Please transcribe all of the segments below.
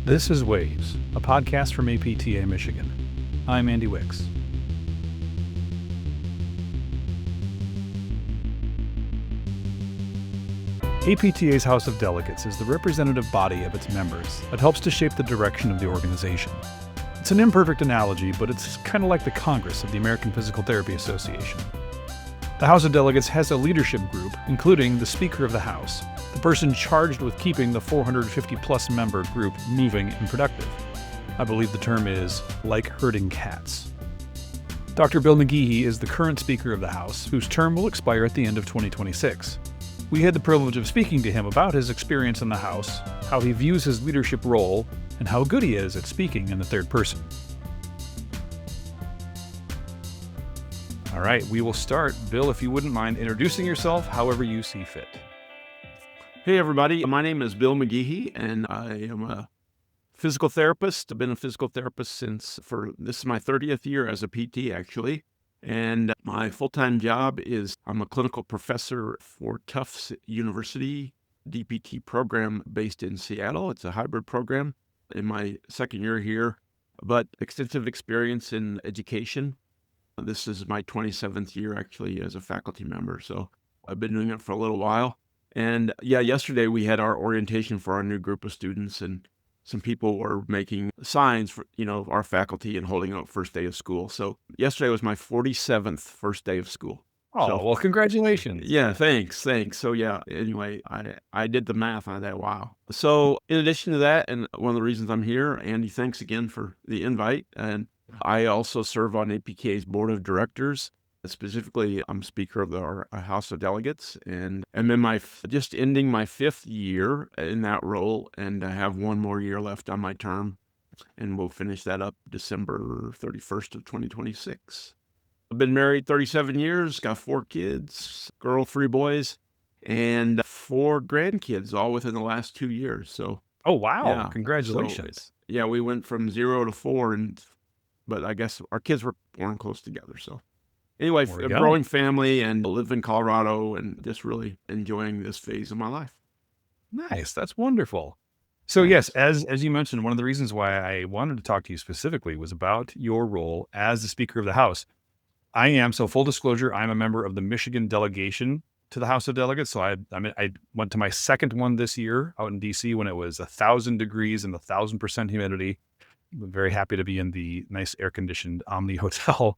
This is Waves, a podcast from APTA Michigan. I'm Andy Wicks. APTA's House of Delegates is the representative body of its members that helps to shape the direction of the organization. It's an imperfect analogy, but it's kind of like the Congress of the American Physical Therapy Association. The House of Delegates has a leadership group, including the Speaker of the House, the person charged with keeping the 450-plus member group moving and productive. I believe the term is like herding cats. Dr. Bill McGehee is the current Speaker of the House, whose term will expire at the end of 2026. We had the privilege of speaking to him about his experience in the House, how he views his leadership role, and how good he is at speaking in the third person. All right, we will start. Bill, if you wouldn't mind introducing yourself however you see fit. Hey, everybody. My name is Bill McGehee, and I am a physical therapist. I've been a physical therapist this is my 30th year as a PT, actually. And my full-time job is I'm a clinical professor for Tufts University DPT program based in Seattle. It's a hybrid program in my second year here, but extensive experience in education. This is my 27th year, actually, as a faculty member. So I've been doing it for a little while. And yeah, yesterday we had our orientation for our new group of students, and some people were making signs for, our faculty and holding up first day of school. So yesterday was my 47th first day of school. Oh, well, congratulations. Yeah, thanks. So yeah, anyway, I did the math on that. Wow. So in addition to that, and one of the reasons I'm here, Andy, thanks again for the invite. And I also serve on APK's board of directors. Specifically, I'm Speaker of our House of Delegates, and I'm in just ending my 5th year in that role, and I have one more year left on my term, and we'll finish that up December 31st of 2026. I've been married 37 years, got 4 kids, girl, 3 boys, and 4 grandkids, all within the last 2 years. So, oh wow! Yeah. Congratulations. So, we went from 0 to 4, but I guess our kids were born close together. So, anyway, a growing family, and live in Colorado, and just really enjoying this phase of my life. Nice, that's wonderful. So yes, as you mentioned, one of the reasons why I wanted to talk to you specifically was about your role as the Speaker of the House. So full disclosure, I'm a member of the Michigan delegation to the House of Delegates. So I went to my second one this year out in DC when it was 1,000 degrees and 1,000% humidity. I'm very happy to be in the nice air-conditioned Omni Hotel.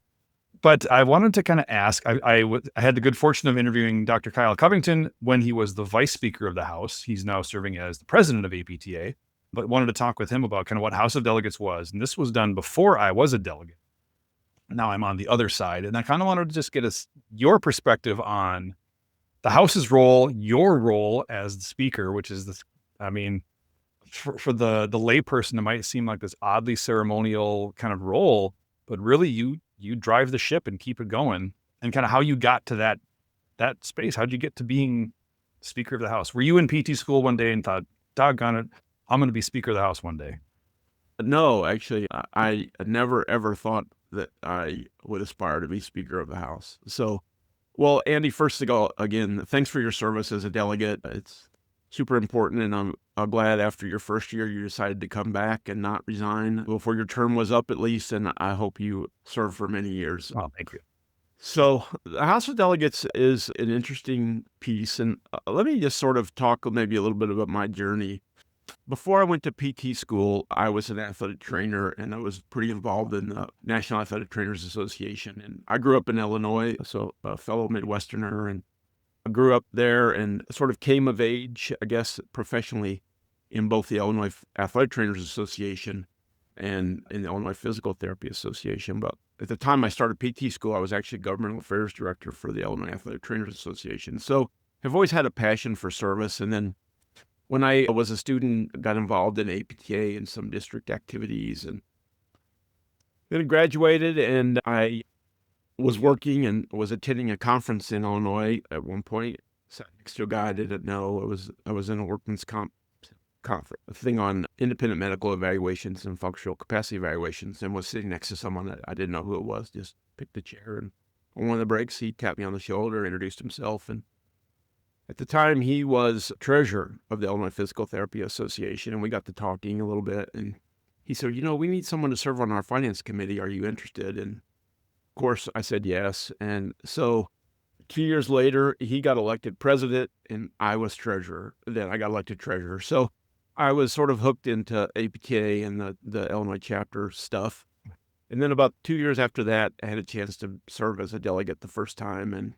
But I wanted to kind of ask, I had the good fortune of interviewing Dr. Kyle Covington when he was the Vice Speaker of the House. He's now serving as the President of APTA, but wanted to talk with him about kind of what House of Delegates was. And this was done before I was a delegate. Now I'm on the other side, and I kind of wanted to just get your perspective on the House's role, your role as the Speaker, which is for the layperson, it might seem like this oddly ceremonial kind of role, but really you drive the ship and keep it going, and kind of how you got to that space. How'd you get to being Speaker of the House? Were you in PT school one day and thought, doggone it, I'm going to be Speaker of the House one day? No, actually, I never ever thought that I would aspire to be Speaker of the House. So, well, Andy, first of all, again, thanks for your service as a delegate. It's super important, and I'm glad after your first year you decided to come back and not resign before your term was up, at least, and I hope you serve for many years. Oh, thank you. So the House of Delegates is an interesting piece, and let me just sort of talk maybe a little bit about my journey. Before I went to PT school, I was an athletic trainer, and I was pretty involved in the National Athletic Trainers Association, and I grew up in Illinois, so a fellow Midwesterner, and I grew up there and sort of came of age, I guess, professionally in both the Illinois Athletic Trainers Association and in the Illinois Physical Therapy Association. But at the time I started PT school, I was actually governmental affairs director for the Illinois Athletic Trainers Association. So I've always had a passion for service. And then when I was a student, got involved in APTA and some district activities, and then I graduated, and I was working and was attending a conference in Illinois at one point. Sat next to a guy I didn't know. I was in a workman's comp conference, a thing on independent medical evaluations and functional capacity evaluations, and was sitting next to someone that I didn't know who it was. Just picked a chair, and on one of the breaks, he tapped me on the shoulder, introduced himself, and At the time, he was treasurer of the Illinois Physical Therapy Association, and we got to talking a little bit. And he said, we need someone to serve on our finance committee. Are you interested? And of course, I said yes. And so 2 years later, he got elected president, and I was treasurer. Then I got elected treasurer. So I was sort of hooked into APTA and the Illinois chapter stuff. And then about 2 years after that, I had a chance to serve as a delegate the first time. And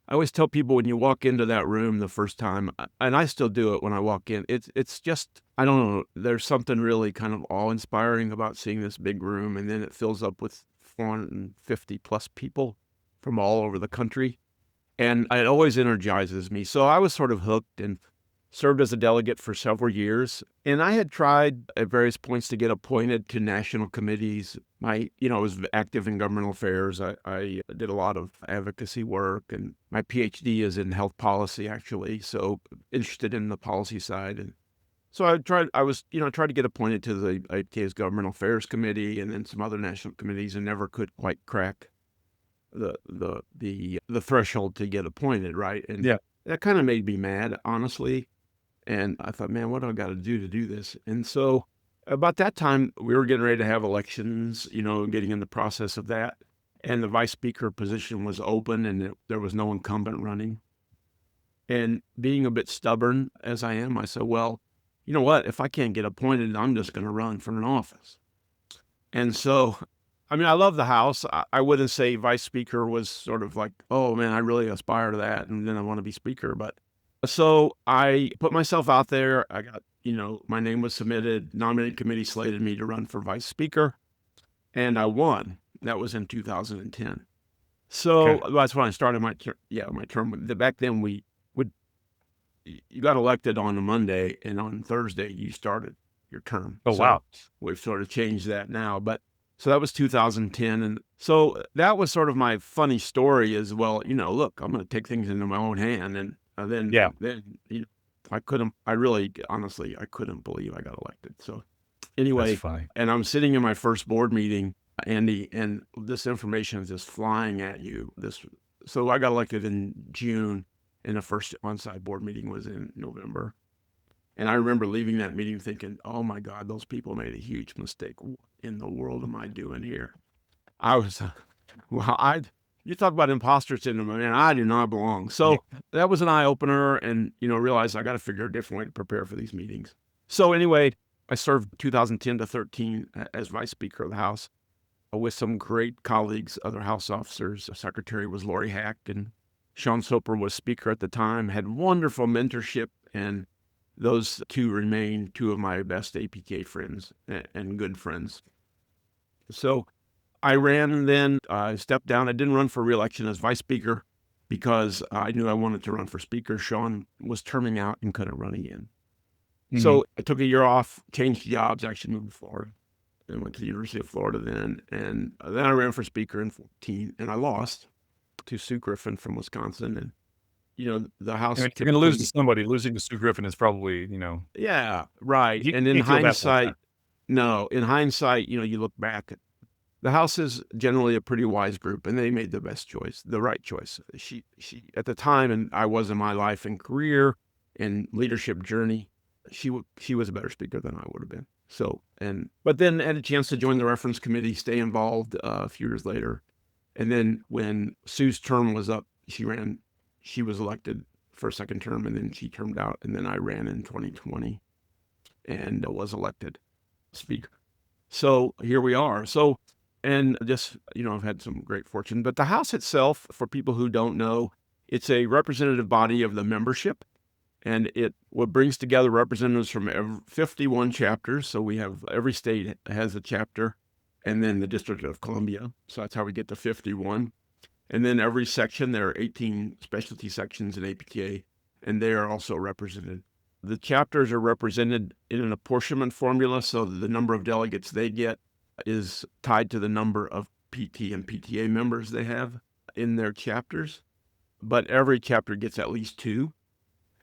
I always tell people when you walk into that room the first time, and I still do it when I walk in, it's just, I don't know, there's something really kind of awe-inspiring about seeing this big room, and then it fills up with 450 plus people from all over the country, and it always energizes me. So I was sort of hooked and served as a delegate for several years, and I had tried at various points to get appointed to national committees. I was active in governmental affairs. I did a lot of advocacy work, and my PhD is in health policy, actually, so interested in the policy side. And so tried to get appointed to the IPA's governmental affairs committee and then some other national committees, and never could quite crack the threshold to get appointed, right? And Yeah. that kind of made me mad, honestly. And I thought, man, what do I got to do this? And so about that time, we were getting ready to have elections, getting in the process of that. And the vice speaker position was open, and there was no incumbent running. And being a bit stubborn as I am, I said, well, you know what? If I can't get appointed, I'm just going to run for an office. And so, I love the House. I wouldn't say vice speaker was sort of like, oh man, I really aspire to that, and then I want to be speaker. But so I put myself out there. I got, my name was submitted. Nominating committee slated me to run for vice speaker, and I won. That was in 2010. So Okay. that's when I started my term. Back then you got elected on a Monday, and on Thursday you started your term. Oh, So wow. we've sort of changed that now, but so that was 2010. And so that was sort of my funny story as well. Look, I'm going to take things into my own hand. And then Yeah. honestly, I couldn't believe I got elected. So That's anyway, funny. and I'm sitting in my first board meeting, Andy, and this information is just flying at you. So I got elected in June, and the first on-site board meeting was in November. And I remember leaving that meeting thinking, oh my God, those people made a huge mistake. What in the world am I doing here? I was, you talk about imposter syndrome, man, I do not belong. So that was an eye opener, and, realized I got to figure a different way to prepare for these meetings. So anyway, I served 2010 to 13 as vice speaker of the House with some great colleagues, other House officers. The secretary was Lori Hack, and Sean Soper was speaker at the time, had wonderful mentorship, and those two remain two of my best APTA friends and good friends. So I ran then, I stepped down. I didn't run for re-election as vice speaker because I knew I wanted to run for speaker. Sean was terming out and couldn't run again. Mhm. So I took a year off, changed jobs, actually moved to Florida, and went to the University of Florida then. And then I ran for speaker in 2014, and I lost to Sue Griffin from Wisconsin. And, the House. If you're going to lose to somebody, losing to Sue Griffin is probably, Yeah, right. you And in can't feel bad about hindsight, that. no, in hindsight, you look back, the House is generally a pretty wise group, and they made the best choice, the right choice. She at the time, and I was in my life and career and leadership journey, she was a better speaker than I would have been. So, but then had a chance to join the reference committee, stay involved a few years later. And then when Sue's term was up, she was elected for a second term, and then she termed out, and then I ran in 2020 and was elected speaker. So here we are. So, and just, I've had some great fortune, but the House itself, for people who don't know, it's a representative body of the membership, and what brings together representatives from 51 chapters. So we have, every state has a chapter, and then the District of Columbia. So that's how we get to 51. And then every section, there are 18 specialty sections in APTA, and they are also represented. The chapters are represented in an apportionment formula, so the number of delegates they get is tied to the number of PT and PTA members they have in their chapters. But every chapter gets at least two,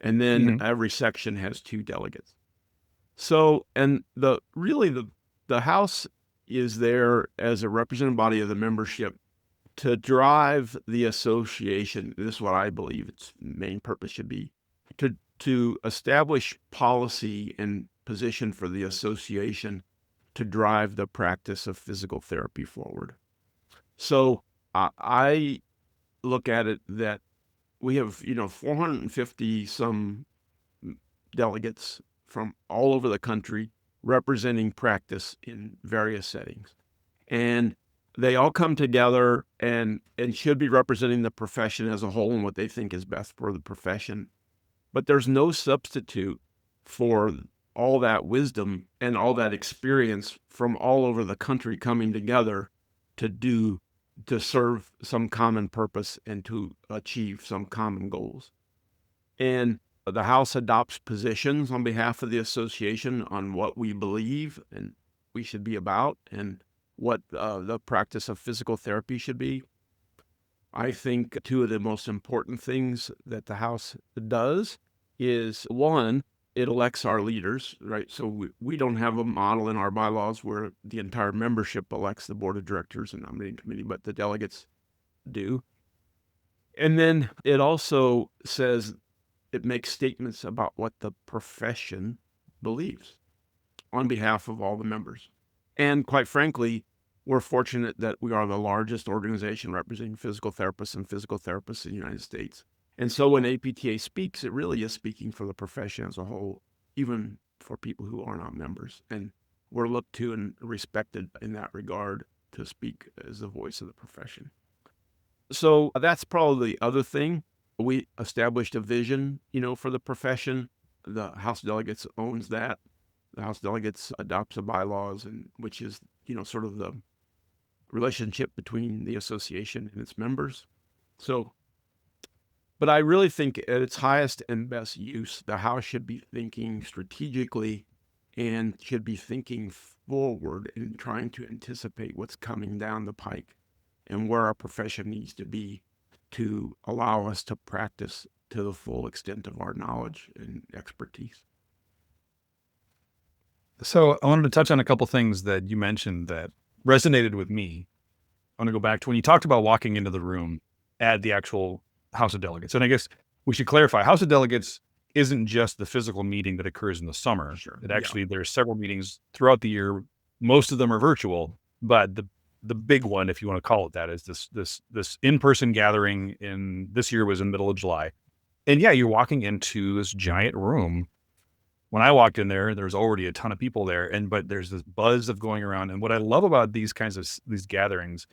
and then every section has two delegates. So, and the House is there as a representative body of the membership to drive the association, this is what I believe its main purpose should be, to establish policy and position for the association to drive the practice of physical therapy forward. So I look at it that we have, 450 some delegates from all over the country representing practice in various settings. And they all come together and should be representing the profession as a whole and what they think is best for the profession. But there's no substitute for all that wisdom and all that experience from all over the country coming together to serve some common purpose and to achieve some common goals. And the House adopts positions on behalf of the association on what we believe and we should be about and what the practice of physical therapy should be. I think two of the most important things that the House does is, one, it elects our leaders, right? So we don't have a model in our bylaws where the entire membership elects the board of directors and nominating committee, but the delegates do. And then it also says it makes statements about what the profession believes on behalf of all the members. And quite frankly, we're fortunate that we are the largest organization representing physical therapists in the United States. And so when APTA speaks, it really is speaking for the profession as a whole, even for people who are not members. And we're looked to and respected in that regard to speak as the voice of the profession. So that's probably the other thing. We established a vision, for the profession. The House of Delegates owns that. The House of Delegates adopts the bylaws, and which is, sort of the relationship between the association and its members. So, but I really think at its highest and best use, the House should be thinking strategically and should be thinking forward and trying to anticipate what's coming down the pike and where our profession needs to be to allow us to practice to the full extent of our knowledge and expertise. So I wanted to touch on a couple things that you mentioned that resonated with me. I want to go back to when you talked about walking into the room at the actual House of Delegates. And I guess we should clarify, House of Delegates isn't just the physical meeting that occurs in the summer. Sure. It actually, there's several meetings throughout the year. Most of them are virtual, but the big one, if you want to call it that, is this in-person gathering this year was in the middle of July. And yeah, you're walking into this giant room. When I walked in there, there's already a ton of people there, but there's this buzz of going around. And what I love about these kinds of these gatherings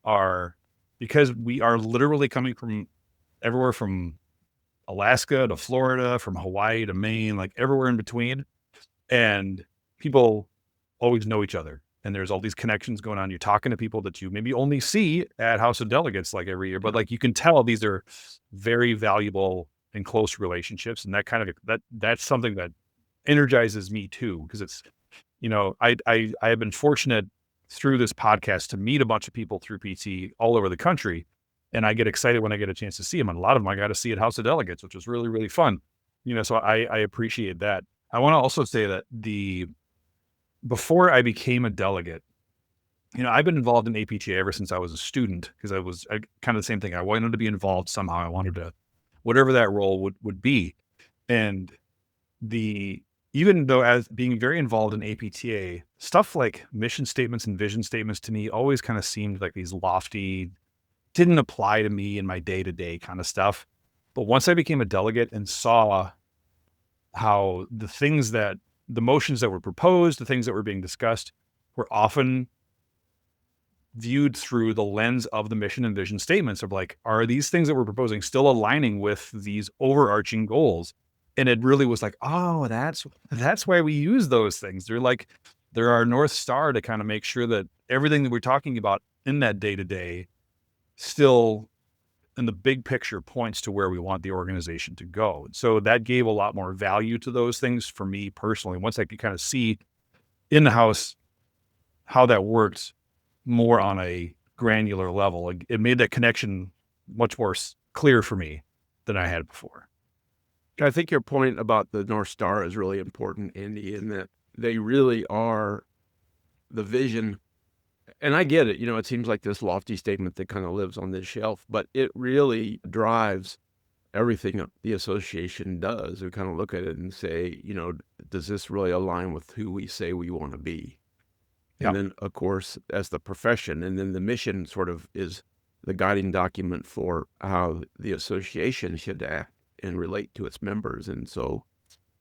are because we are literally coming from everywhere from Alaska to Florida, from Hawaii to Maine, like everywhere in between. And people always know each other. And there's all these connections going on. You're talking to people that you maybe only see at House of Delegates like every year, but like you can tell these are very valuable and close relationships. And that kind of, that's something that energizes me too, because it's, I have been fortunate through this podcast to meet a bunch of people through PT all over the country. And I get excited when I get a chance to see them. And a lot of them I got to see at House of Delegates, which was really, really fun. So I appreciate that. I want to also say that before I became a delegate, I've been involved in APTA ever since I was a student, because I kind of the same thing. I wanted to be involved somehow. I wanted to, whatever that role would be. And even though as being very involved in APTA, stuff like mission statements and vision statements to me always kind of seemed like these lofty, didn't apply to me in my day-to-day kind of stuff. But once I became a delegate and saw how the motions that were proposed, the things that were being discussed were often viewed through the lens of the mission and vision statements of like, are these things that we're proposing still aligning with these overarching goals? And it really was like, oh, that's why we use those things. They're our North Star to kind of make sure that everything that we're talking about in that day-to-day still in the big picture points to where we want the organization to go. So that gave a lot more value to those things for me personally. Once I could kind of see in the House how that worked more on a granular level, it made that connection much more clear for me than I had before. I think your point about the North Star is really important, Andy, in that they really are the vision And I get it. It seems like this lofty statement that kind of lives on this shelf, but it really drives everything the association does. We kind of look at it and say, does this really align with who we say we want to be? And Yep. then, of course, as the profession, and then the mission sort of is the guiding document for how the association should act and relate to its members. And so,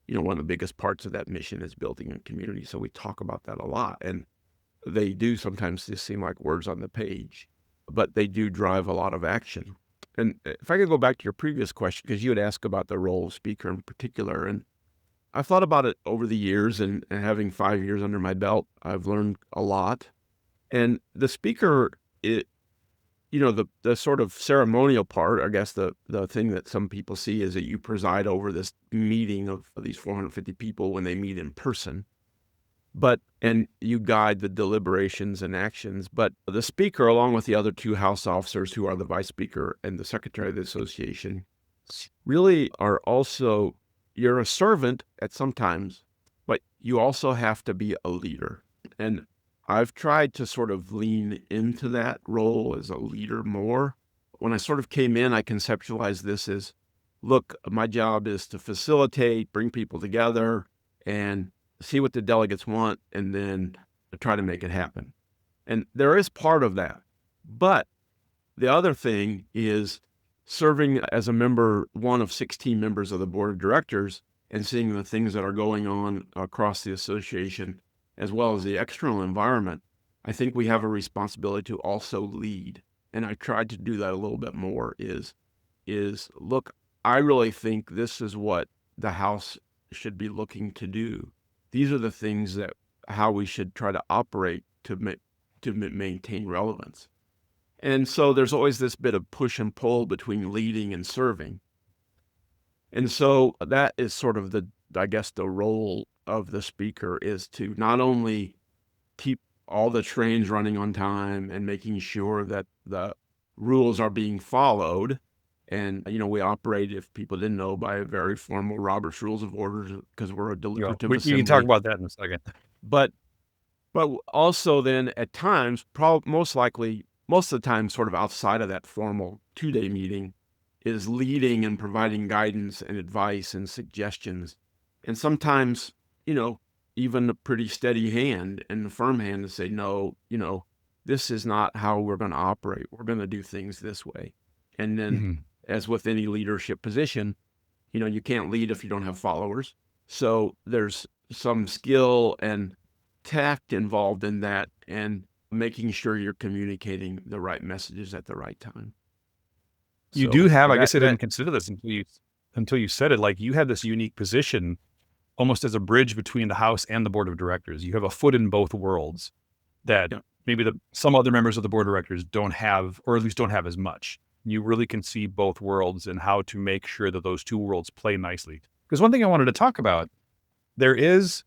one of the biggest parts of that mission is building a community. So we talk about that a lot. And they do sometimes just seem like words on the page, but they do drive a lot of action. And if I could go back to your previous question, because you had asked about the role of speaker in particular, and I've thought about it over the years, and having 5 years under my belt, I've learned a lot. And the speaker, the sort of ceremonial part, I guess the thing that some people see is that you preside over this meeting of these 450 people when they meet in person. And you guide the deliberations and actions, but the speaker, along with the other two House officers who are the vice speaker and the secretary of the association, really are also, you're a servant at some times, but you also have to be a leader. And I've tried to sort of lean into that role as a leader more. When I sort of came in, I conceptualized this as, look, my job is to facilitate, bring people together, and see what the delegates want, and then try to make it happen. And there is part of that. But the other thing is serving as a member, one of 16 members of the board of directors, and seeing the things that are going on across the association, as well as the external environment. I think we have a responsibility to also lead. And I tried to do that a little bit more is look, I really think this is what the House should be looking to do. These are the things that how we should try to operate to maintain relevance. And so there's always this bit of push and pull between leading and serving. And so that is sort of the role of the speaker is to not only keep all the trains running on time and making sure that the rules are being followed. And, we operate, if people didn't know, by a very formal Robert's Rules of Order because we're a deliberative You assembly. can talk about that in a second. But also then at times, most likely, most of the time sort of outside of that formal 2-day meeting, is leading and providing guidance and advice and suggestions. And sometimes, even a pretty steady hand and a firm hand to say, no, this is not how we're going to operate. We're going to do things this way. And then as with any leadership position, you can't lead if you don't have followers. So there's some skill and tact involved in that and making sure you're communicating the right messages at the right time. You do have, I guess I didn't consider this until you said it, like you have this unique position almost as a bridge between the House and the board of directors. You have a foot in both worlds that maybe some other members of the board of directors don't have, or at least don't have as much. You really can see both worlds and how to make sure that those two worlds play nicely. Because one thing I wanted to talk about, there is,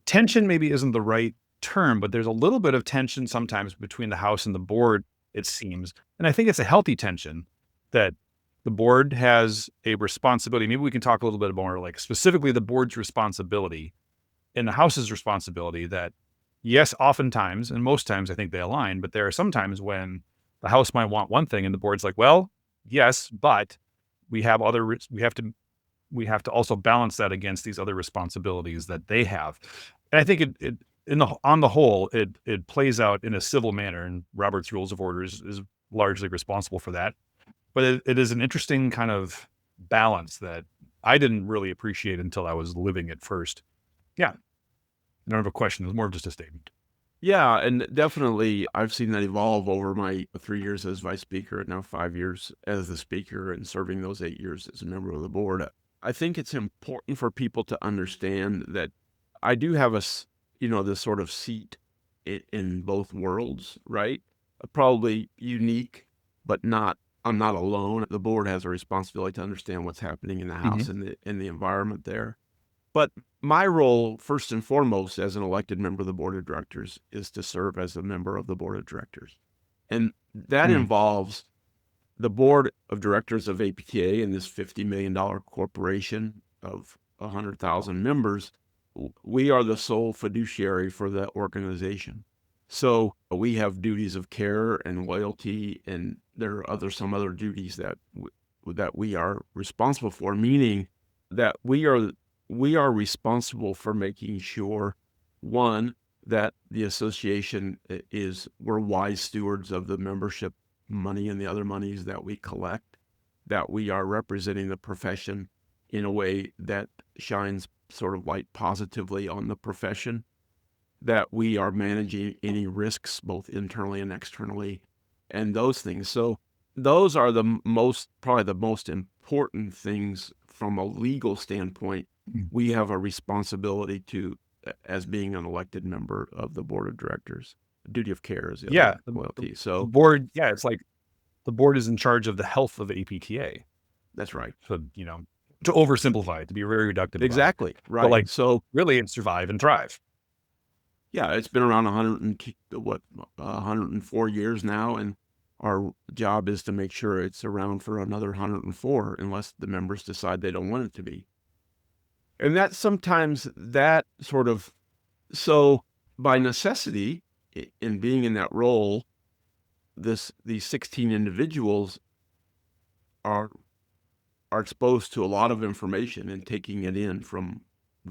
tension maybe isn't the right term, but there's a little bit of tension sometimes between the House and the board, it seems. And I think it's a healthy tension that the board has a responsibility. Maybe we can talk a little bit more like specifically the board's responsibility and the House's responsibility that, yes, oftentimes, and most times I think they align, but there are some times when the House might want one thing and the board's like, well, yes, but we have to also balance that against these other responsibilities that they have. And I think on the whole, it plays out in a civil manner, and Robert's Rules of Order is largely responsible for that. But it is an interesting kind of balance that I didn't really appreciate until I was living it first. Yeah. I don't have a question. It was more of just a statement. Yeah, and definitely I've seen that evolve over my 3 years as vice speaker and now 5 years as the speaker and serving those 8 years as a member of the board. I think it's important for people to understand that I do have this sort of seat in both worlds, right? Probably unique, but I'm not alone. The board has a responsibility to understand what's happening in the House and the environment there. But my role, first and foremost, as an elected member of the board of directors, is to serve as a member of the board of directors. And that involves the board of directors of APTA and this $50 million corporation of 100,000 members. We are the sole fiduciary for the organization. So we have duties of care and loyalty, and there are some other duties that that we are responsible for, meaning that we are responsible for making sure, one, that the association we're wise stewards of the membership money and the other monies that we collect, that we are representing the profession in a way that shines sort of light positively on the profession, that we are managing any risks both internally and externally, and those things. So those are probably the most important things from a legal standpoint. We have a responsibility to, as being an elected member of the board of directors. Duty of care is the other loyalty. So the board, it's like the board is in charge of the health of APTA. that's right. So, to oversimplify it, to be very reductive. Exactly. Right. But like, so really it's survive and thrive. Yeah, it's been around 104 years now, and our job is to make sure it's around for another 104, unless the members decide they don't want it to be. And that sometimes that sort of, so by necessity, in being in that role, these 16 individuals are exposed to a lot of information and taking it in from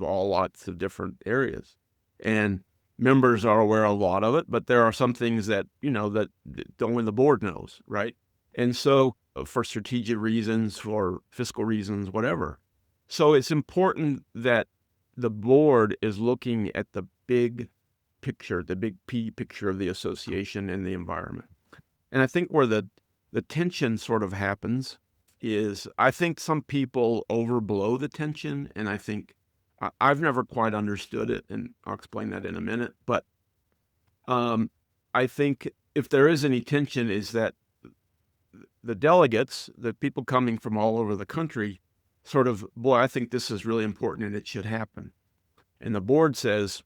all lots of different areas. And members are aware of a lot of it, but there are some things that, that only the board knows, right? And so for strategic reasons, for fiscal reasons, whatever. So it's important that the board is looking at the big picture, the big P picture of the association and the environment. And I think where the tension sort of happens is, I think some people overblow the tension, and I think I've never quite understood it, and I'll explain that in a minute. But I think if there is any tension, is that the delegates, the people coming from all over the country, sort of, boy, I think this is really important and it should happen. And the board says,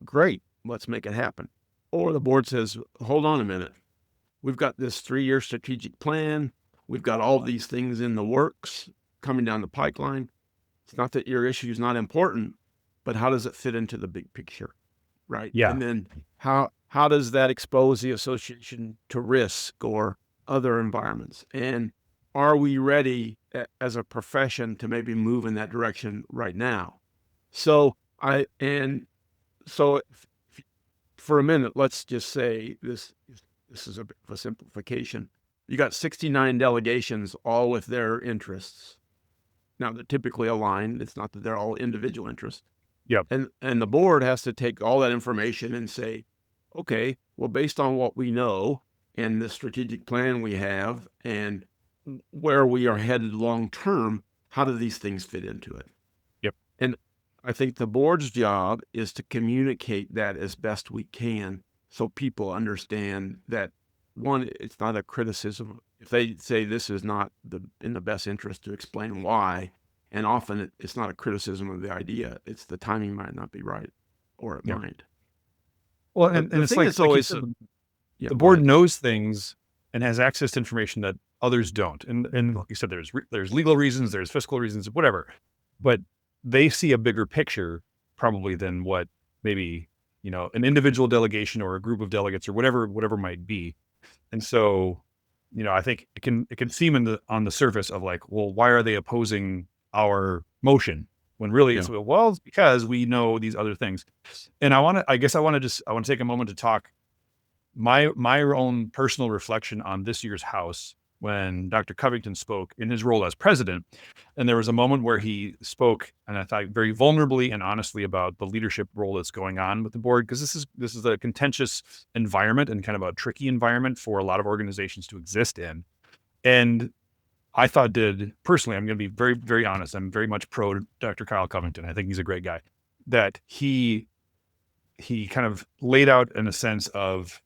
great, let's make it happen. Or the board says, hold on a minute. We've got this 3-year strategic plan. We've got all these things in the works coming down the pipeline. It's not that your issue is not important, but how does it fit into the big picture, right? Yeah. And then how does that expose the association to risk or other environments? And are we ready as a profession to maybe move in that direction right now? So for a minute, let's just say this is a bit of a simplification. You got 69 delegations, all with their interests. Now, they're typically aligned. It's not that they're all individual interests. Yep. And the board has to take all that information and say, okay, well, based on what we know and the strategic plan we have and where we are headed long term, how do these things fit into it? Yep. And I think the board's job is to communicate that as best we can, so people understand that, one, it's not a criticism. If they say this is not in the best interest, to explain why. And often it's not a criticism of the idea. It's the timing might not be right, or it might. Well, and it's like, always, the board knows things and has access to information that others don't. And like you said, there's legal reasons, there's fiscal reasons, whatever, but they see a bigger picture probably than what maybe, an individual delegation or a group of delegates or whatever might be. And so, I think it can seem on the surface of like, well, why are they opposing our motion? When really it's because we know these other things. And I want to take a moment to talk my own personal reflection on this year's House when Dr. Covington spoke in his role as president. And there was a moment where he spoke, and I thought very vulnerably and honestly, about the leadership role that's going on with the board, because this is a contentious environment and kind of a tricky environment for a lot of organizations to exist in. And I thought personally, I'm going to be very, very honest, I'm very much pro Dr. Kyle Covington. I think he's a great guy. That he kind of laid out in a sense of,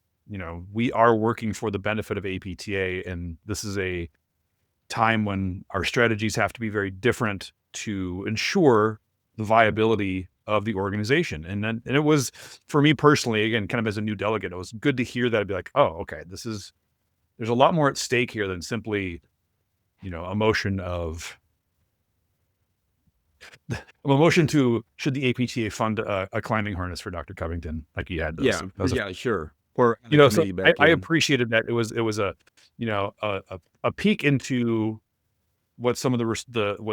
we are working for the benefit of APTA, and this is a time when our strategies have to be very different to ensure the viability of the organization. And it was, for me personally, again, kind of as a new delegate, it was good to hear that. I'd be like, oh, okay, there's a lot more at stake here than simply, a motion to, should the APTA fund a climbing harness for Dr. Covington, like he had those. Sure. or the You know, so committee back I in. appreciated that it was a, you know, a peek into what some of what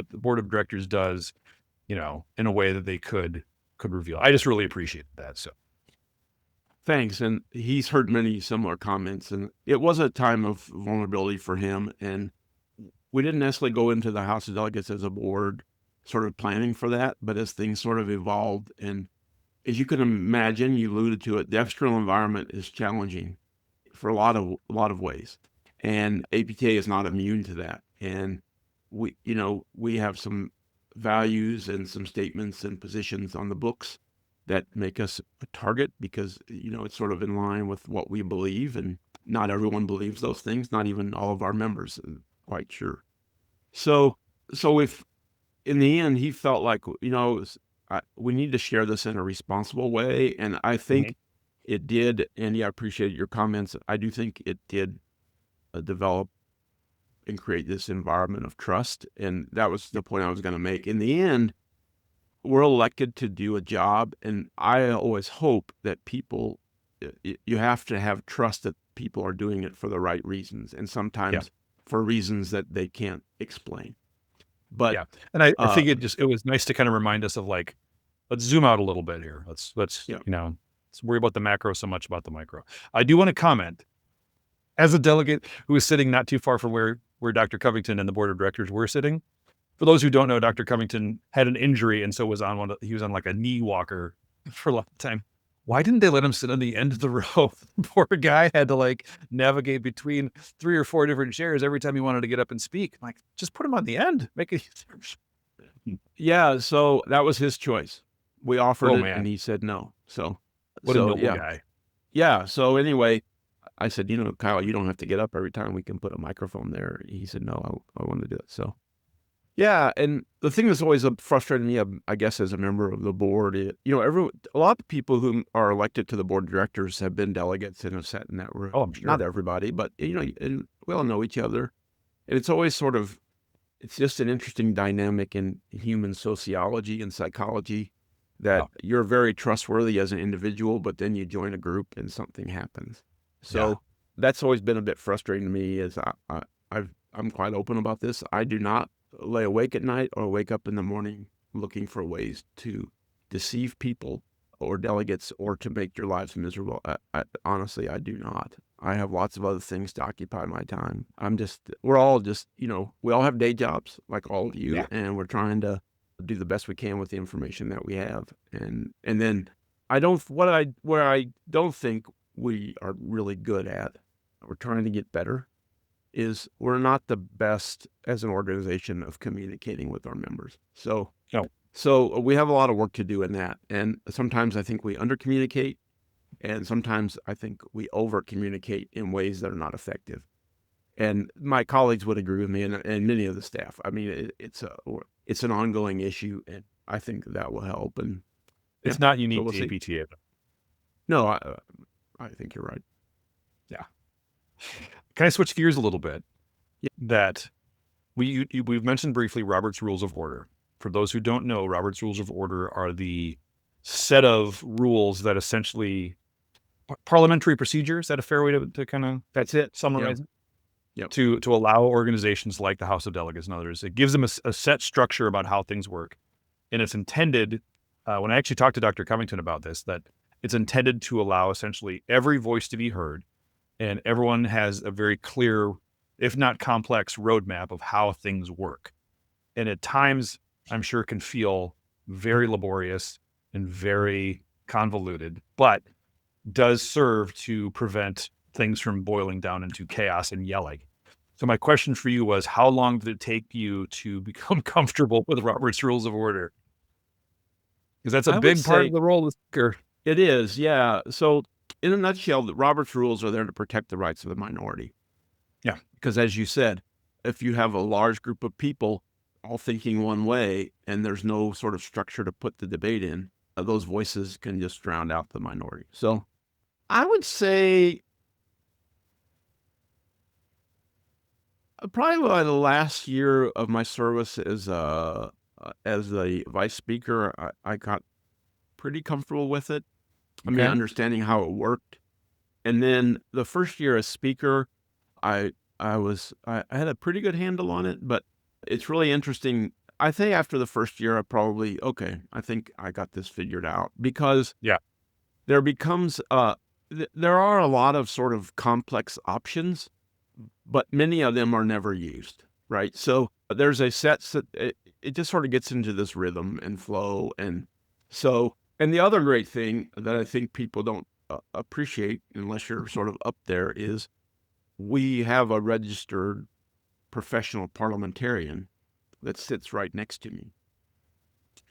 the board of directors does, you know, in a way that they could reveal. I just really appreciated that. So Thanks. And he's heard many similar comments, and it was a time of vulnerability for him. And we didn't necessarily go into the House of Delegates as a board sort of planning for that, but as things sort of evolved, and as you can imagine, you alluded to it, the external environment is challenging for a lot of ways. And APTA is not immune to that. And we have some values and some statements and positions on the books that make us a target because, it's sort of in line with what we believe. And not everyone believes those things, not even all of our members, quite sure. So, if in the end he felt like, we need to share this in a responsible way. And I Mhm. think it did. Andy, I appreciate your comments. I do think it did develop and create this environment of trust. And that was the point I was going to make. In the end, we're elected to do a job. And I always hope that people, you have to have trust that people are doing it for the right reasons. And Yeah, sometimes for reasons that they can't explain. But, yeah, and I uh, think it was nice to kind of remind us of like, let's zoom out a little bit here. Let's yeah, you know, let's worry about the macro so much about the micro. I do want to comment as a delegate who is sitting not too far from where Dr. Covington and the board of directors were sitting. For those who don't know, Dr. Covington had an injury and so he was on like a knee walker for a long time. Why didn't they let him sit on the end of the row? Poor guy had to like navigate between 3 or 4 different chairs every time he wanted to get up and speak. I'm like, just put him on the end. Make it easier. yeah. So that was his choice. We offered Oh it and man, he said no. So, what a noble yeah. guy. Yeah. So anyway, I said, Kyle, you don't have to get up every time. We can put a microphone there. He said, no, I want to do it. So, yeah. And the thing that's always frustrated me, I guess, as a member of the board, a lot of people who are elected to the board of directors have been delegates and have sat in that room. Oh, I'm Not sure. everybody, but, and we all know each other. And it's always it's just an interesting dynamic in human sociology and psychology that Oh, you're very trustworthy as an individual, but then you join a group and something happens. yeah. So that's always been a bit frustrating to me. Is I'm quite open about this. I do not lay awake at night or wake up in the morning looking for ways to deceive people or delegates or to make your lives miserable. Honestly, I do not. I have lots of other things to occupy my time. We're all just, we all have day jobs like all of you, Yeah. and we're trying to do the best we can with the information that we have. And then I don't, where I don't think we are really good at, we're trying to get better, is we're not the best as an organization of communicating with our members. No. So we have a lot of work to do in that. And sometimes I think we under communicate, and sometimes I think we over communicate in ways that are not effective. And my colleagues would agree with me, and many of the staff. I mean, it's an ongoing issue, and I think that will help. And yeah, It's not so unique we'll to see. APTA. No, I think you're right. Yeah. Can I switch gears a little bit? Yeah. That we've mentioned briefly Robert's Rules of Order. For those who don't know, Robert's Rules of Order are the set of rules that essentially parliamentary procedure. Is that a fair way to kind of That's it. Yeah. summarize it? Yep. To allow organizations like the House of Delegates and others, it gives them a set structure about how things work, and it's intended. When I actually talked to Dr. Covington about this, that it's intended to allow essentially every voice to be heard, and everyone has a very clear, if not complex, roadmap of how things work. And at times, I'm sure can feel very laborious and very convoluted, but does serve to prevent things from boiling down into chaos and yelling. So my question for you was, how long did it take you to become comfortable with Robert's Rules of Order? Because that's a I would big part of say the role of the speaker. it is. Yeah. So in a nutshell, the Robert's rules are there to protect the rights of the minority. Yeah. Because as you said, if you have a large group of people all thinking one way and there's no sort of structure to put the debate in, those voices can just drown out the minority. So I would say probably by the last year of my service as the vice speaker, I got pretty comfortable with it. I mean, Okay. understanding how it worked. And then the first year as speaker, I I had a pretty good handle on it, but it's really interesting. I think after the first year, I think I got this figured out, because Yeah. there becomes there are a lot of sort of complex options, but many of them are never used, right? So there's a it just sort of gets into this rhythm and flow. And the other great thing that I think people don't appreciate unless you're sort of up there is we have a registered professional parliamentarian that sits right next to me.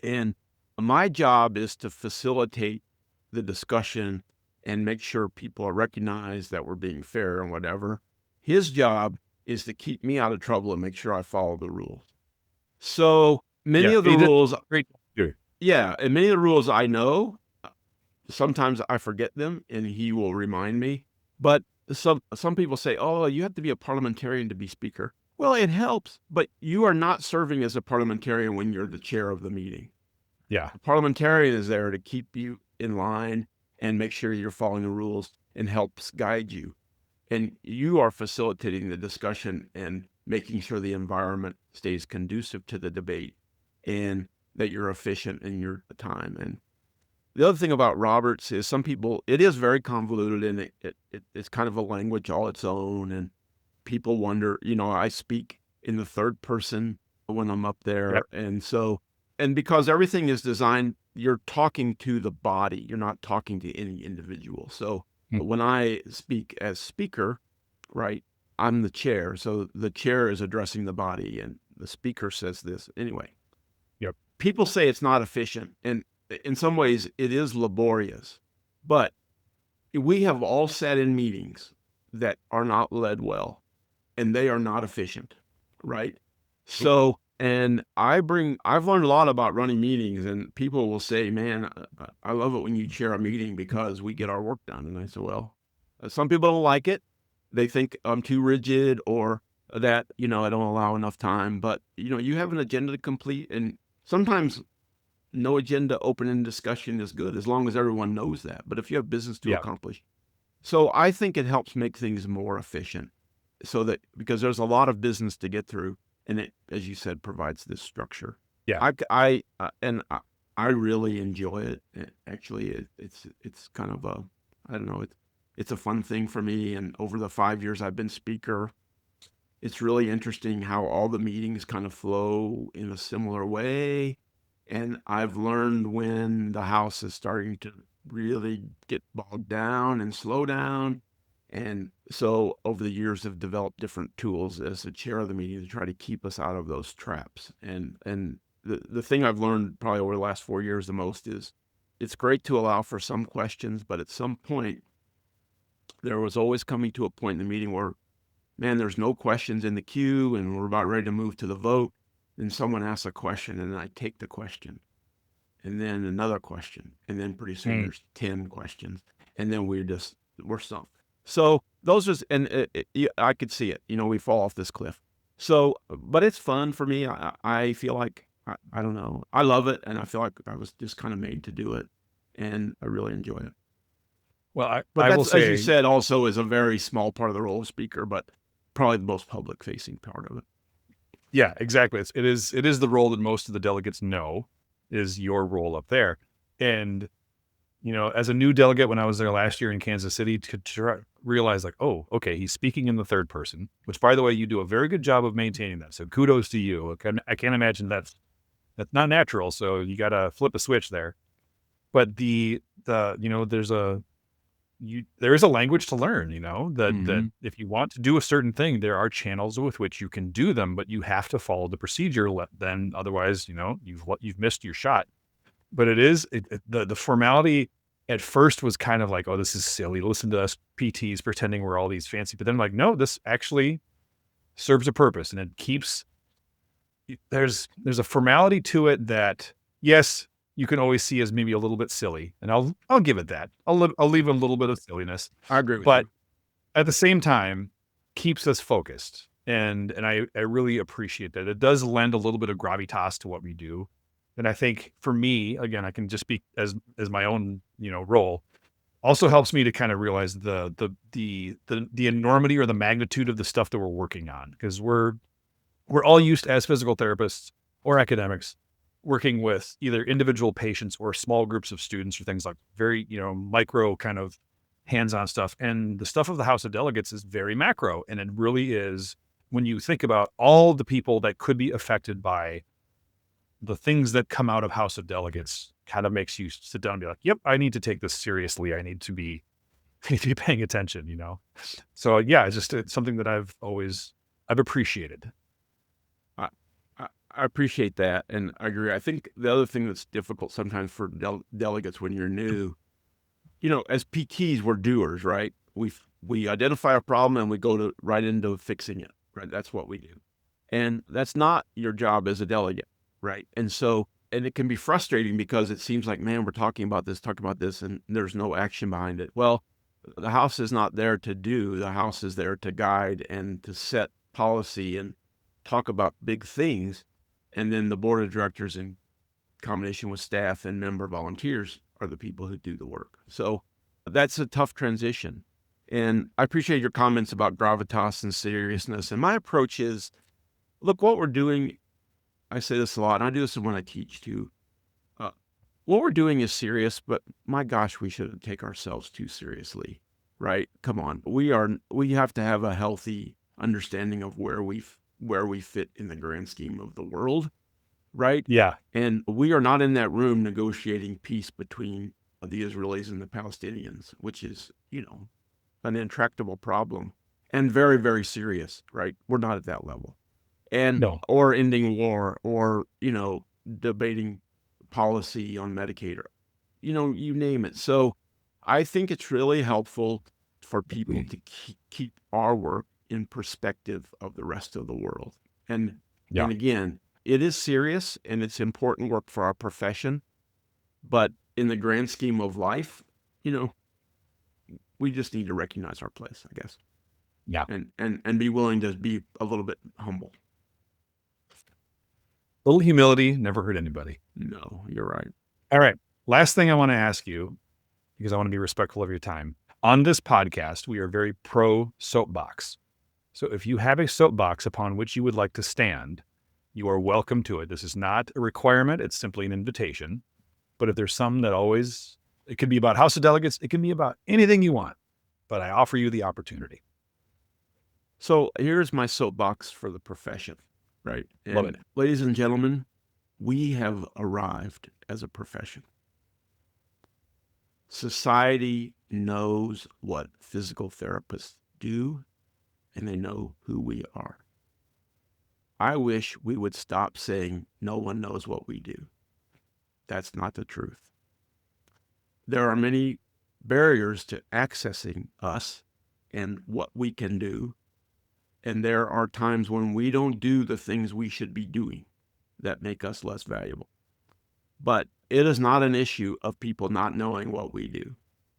And my job is to facilitate the discussion and make sure people are recognized, that we're being fair and whatever. His job is to keep me out of trouble and make sure I follow the rules. So many Yeah. of the He did rules, great. yeah, and many of the rules I know, sometimes I forget them and he will remind me. But some people say, "Oh, you have to be a parliamentarian to be speaker." Well, it helps, but you are not serving as a parliamentarian when you're the chair of the meeting. Yeah. A parliamentarian is there to keep you in line and make sure you're following the rules and helps guide you. And you are facilitating the discussion and making sure the environment stays conducive to the debate and that you're efficient in your time. And the other thing about Roberts is some people, it is very convoluted, and it's kind of a language all its own. And people wonder, I speak in the third person when I'm up there. Yep. And because everything is designed, you're talking to the body, you're not talking to any individual. So Mm. when I speak as speaker, right, I'm the chair. So the chair is addressing the body and the speaker says this. Anyway, Yep. people say it's not efficient. And in some ways, it is laborious. But we have all sat in meetings that are not led well, and they are not efficient, right? So, and I've learned a lot about running meetings, and people will say, "Man, I love it when you chair a meeting because we get our work done." And I say, "Well, some people don't like it. They think I'm too rigid, or that, I don't allow enough time. But, you have an agenda to complete, and sometimes no agenda, open-ended discussion is good as long as everyone knows that. But if you have business to Yeah. accomplish." So I think it helps make things more efficient, so that, because there's a lot of business to get through, and it, as you said, provides this structure. Yeah. I really enjoy it. Actually, it's kind of a, I don't know, it's a fun thing for me. And over the 5 years I've been speaker, it's really interesting how all the meetings kind of flow in a similar way. And I've learned when the house is starting to really get bogged down and slow down. And so over the years, I've developed different tools as the chair of the meeting to try to keep us out of those traps. And the thing I've learned probably over the last 4 years the most is it's great to allow for some questions, but at some point, there was always coming to a point in the meeting where, man, there's no questions in the queue and we're about ready to move to the vote. Then someone asks a question and I take the question, and then another question. And then pretty soon there's 10 questions. And then we're sunk. So those are, and I could see it, we fall off this cliff. So, but it's fun for me. I feel like, I don't know, I love it. And I feel like I was just kind of made to do it. And I really enjoy it. Well, But I will that's, as you say, said, also is a very small part of the role of speaker, but probably the most public facing part of it. yeah, exactly. It is the role that most of the delegates know is your role up there. And, as a new delegate, when I was there last year in Kansas City, to realize like, oh, okay, he's speaking in the third person, which, by the way, you do a very good job of maintaining that. So kudos to you. I can't imagine that's not natural. So you got to flip a switch there. But there is a language to learn, that if you want to do a certain thing, there are channels with which you can do them, but you have to follow the procedure. Then otherwise, you've missed your shot. But the formality at first was kind of like, oh, this is silly. Listen to us PTs pretending we're all these fancy, but then I'm like, no, this actually serves a purpose, and it keeps. There's a formality to it that, yes, you can always see as maybe a little bit silly, and I'll give it that. I'll leave a little bit of silliness, I agree with but you. at the same time, keeps us focused, and I really appreciate that. It does lend a little bit of gravitas to what we do, and I think for me, again, I can just speak as my own role. Also helps me to kind of realize the enormity or the magnitude of the stuff that we're working on, because we're all used as physical therapists or academics working with either individual patients or small groups of students or things like very, micro kind of hands-on stuff. And the stuff of the House of Delegates is very macro. And it really is, when you think about all the people that could be affected by the things that come out of House of Delegates, kind of makes you sit down and be like, yep, I need to take this seriously. I need to be paying attention, So yeah, it's something that I've appreciated. I, I appreciate that, and I agree. I think the other thing that's difficult sometimes for delegates when you're new, as PTs, we're doers, right? We identify a problem and we go right into fixing it, right? That's what we do. And that's not your job as a delegate, right? And it can be frustrating because it seems like, man, we're talking about this, and there's no action behind it. Well, the house is not there to do. The house is there to guide and to set policy and talk about big things. And then the board of directors, in combination with staff and member volunteers, are the people who do the work. So that's a tough transition. And I appreciate your comments about gravitas and seriousness. And my approach is, look, what we're doing, I say this a lot, and I do this when I teach too. What we're doing is serious, but my gosh, we shouldn't take ourselves too seriously, right? Come on. We have to have a healthy understanding of where we fit in the grand scheme of the world, right? Yeah. And we are not in that room negotiating peace between the Israelis and the Palestinians, which is, an intractable problem and very, very serious, right? We're not at that level. No. Or ending war, or, debating policy on Medicaid, or, you name it. So I think it's really helpful for people to keep our work in perspective of the rest of the world. And again, it is serious and it's important work for our profession, but in the grand scheme of life, we just need to recognize our place, I guess. Yeah. And be willing to be a little bit humble. A little humility never hurt anybody. No, you're right. All right. Last thing I want to ask you, because I want to be respectful of your time. On this podcast, we are very pro soapbox. So if you have a soapbox upon which you would like to stand, you are welcome to it. This is not a requirement. It's simply an invitation. But if there's some it could be about House of Delegates. It can be about anything you want. But I offer you the opportunity. So here's my soapbox for the profession, right? And love it. Ladies and gentlemen, we have arrived as a profession. Society knows what physical therapists do, and they know who we are. I wish we would stop saying no one knows what we do. That's not the truth. There are many barriers to accessing us and what we can do. And there are times when we don't do the things we should be doing that make us less valuable. But it is not an issue of people not knowing what we do.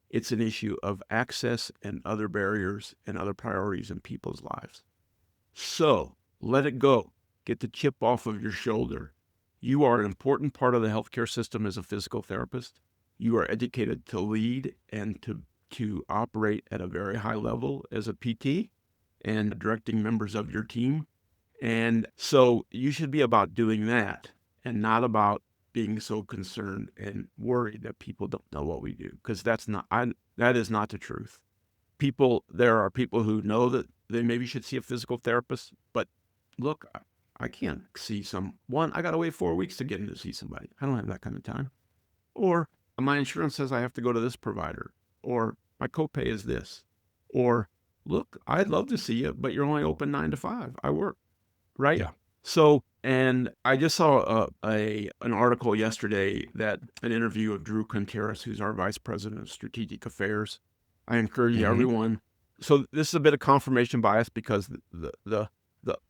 It's an issue of access and other barriers and other priorities in people's lives. So let it go. Get the chip off of your shoulder. You are an important part of the healthcare system as a physical therapist. You are educated to lead and to operate at a very high level as a PT and directing members of your team. And so you should be about doing that and not about being so concerned and worried that people don't know what we do, because that is not the truth. There are people who know that they maybe should see a physical therapist, but look, I can't see someone. I got to wait 4 weeks to get in to see somebody. I don't have that kind of time. Or my insurance says I have to go to this provider, or my copay is this, or look, I'd love to see you, but you're only open 9 to 5. I work, right? Yeah. So, and I just saw an article yesterday, an interview of Drew Contreras, who's our Vice President of Strategic Affairs. I encourage everyone. So this is a bit of confirmation bias because the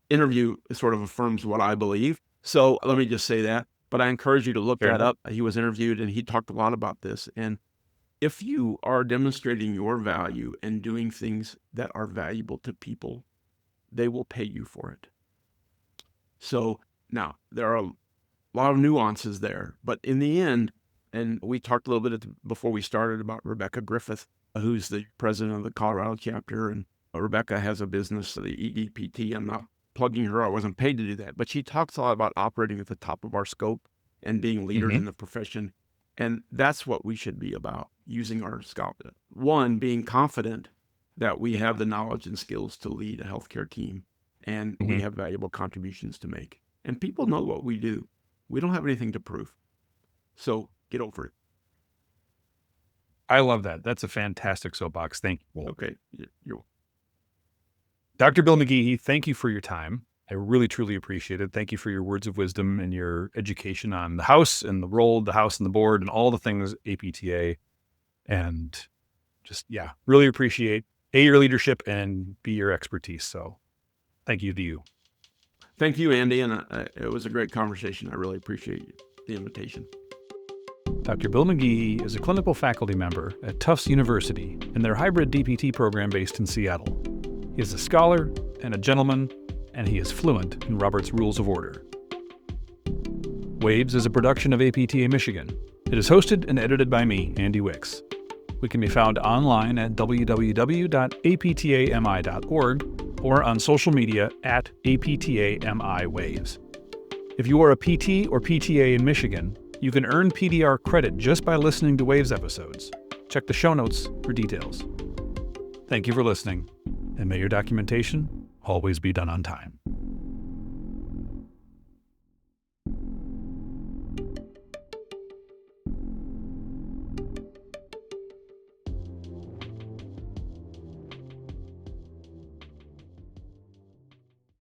interview sort of affirms what I believe. So let me just say that. But I encourage you to look that up. He was interviewed and he talked a lot about this. And if you are demonstrating your value and doing things that are valuable to people, they will pay you for it. So now there are a lot of nuances there, but in the end, And we talked a little bit before we started about Rebecca Griffith, who's the president of the Colorado chapter. And Rebecca has a business, the EDPT. I'm not plugging her. I wasn't paid to do that. But she talks a lot about operating at the top of our scope and being leaders in the profession. And that's what we should be about, using our scope. One, being confident that we have the knowledge and skills to lead a healthcare team, and we have valuable contributions to make. And people know what we do. We don't have anything to prove. So get over it. I love that. That's a fantastic soapbox. Thank you. Okay. You're Dr. Bill McGehee, thank you for your time. I really, truly appreciate it. Thank you for your words of wisdom and your education on the House and the role of the House and the board and all the things APTA. And just, really appreciate your leadership and your expertise. So thank you to you. Thank you, Andy. And it was a great conversation. I really appreciate the invitation. Dr. Bill McGee is a clinical faculty member at Tufts University in their hybrid DPT program based in Seattle. He is a scholar and a gentleman, and he is fluent in Robert's Rules of Order. Waves is a production of APTA Michigan. It is hosted and edited by me, Andy Wicks. We can be found online at www.aptami.org or on social media at APTAMI Waves. If you are a PT or PTA in Michigan, you can earn PDR credit just by listening to Waves episodes. Check the show notes for details. Thank you for listening, and may your documentation always be done on time.